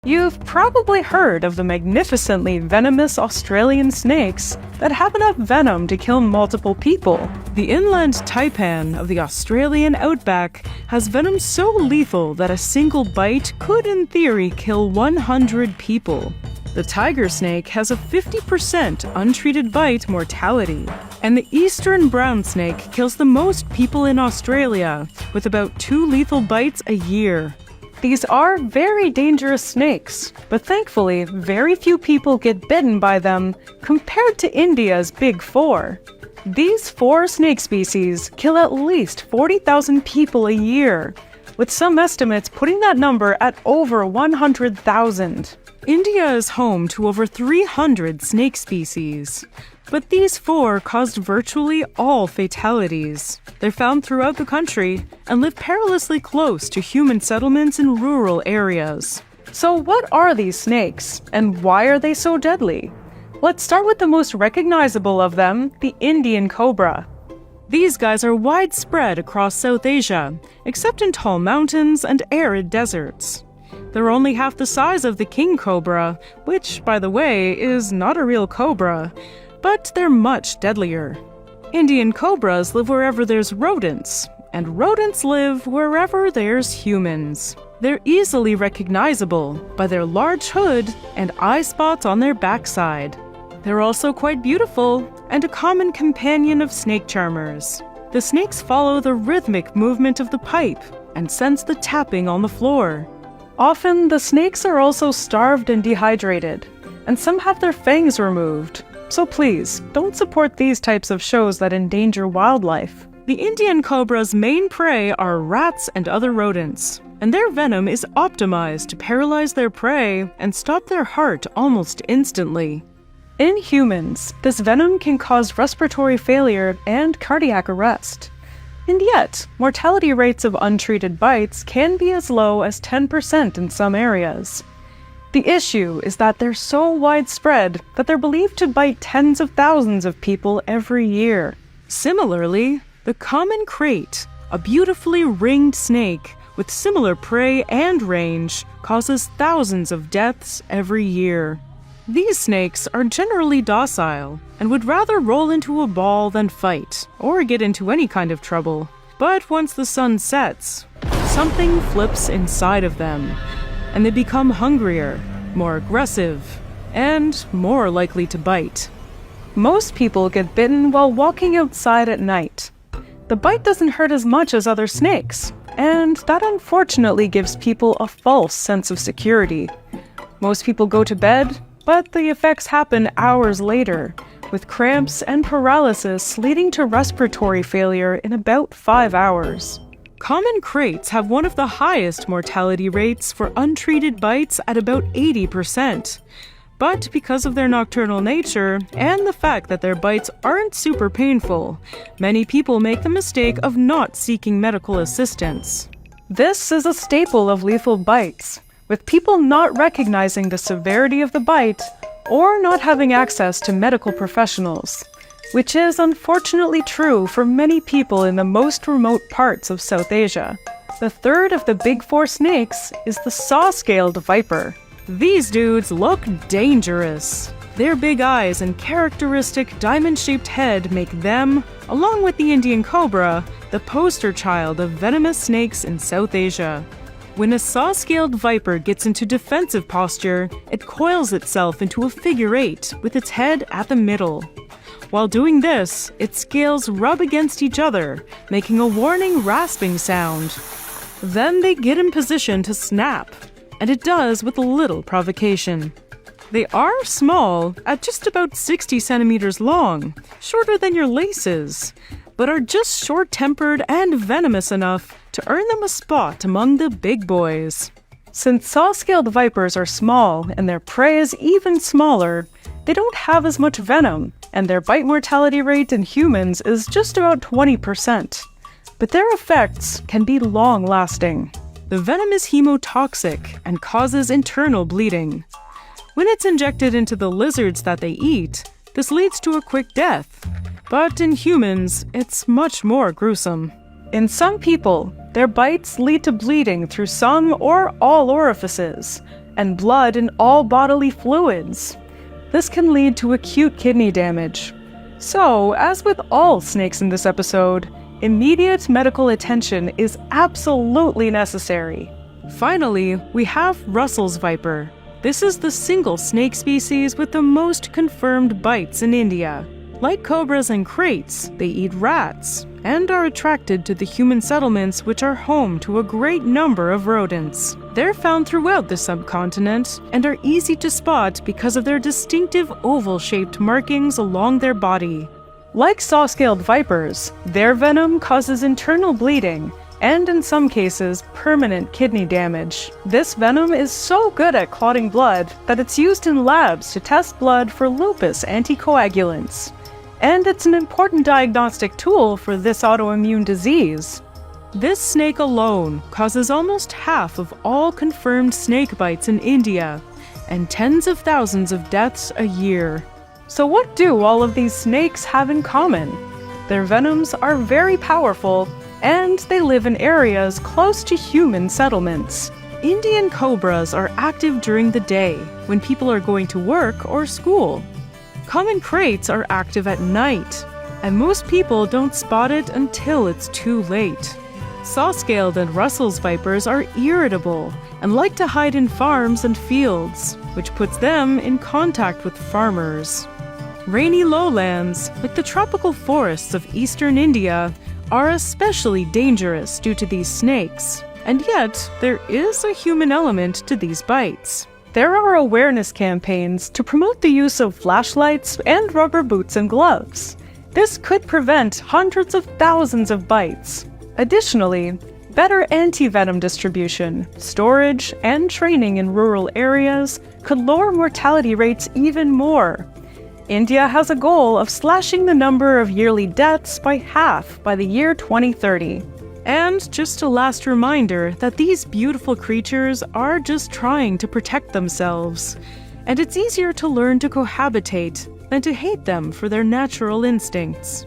You've probably heard of the magnificently venomous Australian snakes that have enough venom to kill multiple people. The inland taipan of the Australian outback has venom so lethal that a single bite could, in theory, kill 100 people. The tiger snake has a 50% untreated bite mortality, and the eastern brown snake kills the most people in Australia, with about 2 lethal bites a year. These are very dangerous snakes, but thankfully, very few people get bitten by them compared to India's Big Four. These 4 snake species kill at least 40,000 people a year, with some estimates putting that number at over 100,000. India is home to over 300 snake species, but these 4 caused virtually all fatalities. They're found throughout the country and live perilously close to human settlements in rural areas. So what are these snakes, and why are they so deadly? Let's start with the most recognizable of them, the Indian cobra. These guys are widespread across South Asia, except in tall mountains and arid deserts. They're only half the size of the king cobra, which, by the way, is not a real cobra, but they're much deadlier. Indian cobras live wherever there's rodents, and rodents live wherever there's humans. They're easily recognizable by their large hood and eye spots on their backside. They're also quite beautiful and a common companion of snake charmers. The snakes follow the rhythmic movement of the pipe and sense the tapping on the floor. Often, the snakes are also starved and dehydrated, and some have their fangs removed. So please, don't support these types of shows that endanger wildlife. The Indian cobra's main prey are rats and other rodents, and their venom is optimized to paralyze their prey and stop their heart almost instantly. In humans, this venom can cause respiratory failure and cardiac arrest. And yet, mortality rates of untreated bites can be as low as 10% in some areas. The issue is that they're so widespread that they're believed to bite tens of thousands of people every year. Similarly, the common krait, a beautifully ringed snake with similar prey and range, causes thousands of deaths every year. These snakes are generally docile and would rather roll into a ball than fight or get into any kind of trouble. But once the sun sets, something flips inside of them, and they become hungrier, more aggressive, and more likely to bite. Most people get bitten while walking outside at night. The bite doesn't hurt as much as other snakes, and that unfortunately gives people a false sense of security. Most people go to bed, but the effects happen hours later, with cramps and paralysis leading to respiratory failure in about 5 hours. Common kraits have one of the highest mortality rates for untreated bites at about 80%. But because of their nocturnal nature and the fact that their bites aren't super painful, many people make the mistake of not seeking medical assistance. This is a staple of lethal bites, with people not recognizing the severity of the bite or not having access to medical professionals, which is unfortunately true for many people in the most remote parts of South Asia. The third of the Big Four snakes is the saw-scaled viper. These dudes look dangerous. Their big eyes and characteristic diamond-shaped head make them, along with the Indian cobra, the poster child of venomous snakes in South Asia. When a saw-scaled viper gets into defensive posture, it coils itself into a figure 8 with its head at the middle. While doing this, its scales rub against each other, making a warning rasping sound. Then they get in position to snap, and it does with little provocation. They are small, at just about 60 centimeters long, shorter than your laces, but are just short-tempered and venomous enough to earn them a spot among the big boys. Since saw-scaled vipers are small and their prey is even smaller, they don't have as much venom, and their bite mortality rate in humans is just about 20%. But their effects can be long-lasting. The venom is hemotoxic and causes internal bleeding. When it's injected into the lizards that they eat, this leads to a quick death. But in humans, it's much more gruesome. In some people, their bites lead to bleeding through some or all orifices, and blood in all bodily fluids. This can lead to acute kidney damage. So, as with all snakes in this episode, immediate medical attention is absolutely necessary. Finally, we have Russell's viper. This is the single snake species with the most confirmed bites in India. Like cobras and kraits, they eat rats and are attracted to the human settlements which are home to a great number of rodents. They're found throughout the subcontinent and are easy to spot because of their distinctive oval-shaped markings along their body. Like saw-scaled vipers, their venom causes internal bleeding and, in some cases, permanent kidney damage. This venom is so good at clotting blood that it's used in labs to test blood for lupus anticoagulants. And it's an important diagnostic tool for this autoimmune disease. This snake alone causes almost half of all confirmed snake bites in India, and tens of thousands of deaths a year. So what do all of these snakes have in common? Their venoms are very powerful, and they live in areas close to human settlements. Indian cobras are active during the day, when people are going to work or school. Common kraits are active at night, and most people don't spot it until it's too late. Saw-scaled and Russell's vipers are irritable and like to hide in farms and fields, which puts them in contact with farmers. Rainy lowlands, like the tropical forests of eastern India, are especially dangerous due to these snakes, and yet there is a human element to these bites. There are awareness campaigns to promote the use of flashlights and rubber boots and gloves. This could prevent hundreds of thousands of bites. Additionally, better anti-venom distribution, storage, and training in rural areas could lower mortality rates even more. India has a goal of slashing the number of yearly deaths by half by the year 2030. And just a last reminder that these beautiful creatures are just trying to protect themselves, and it's easier to learn to cohabitate than to hate them for their natural instincts.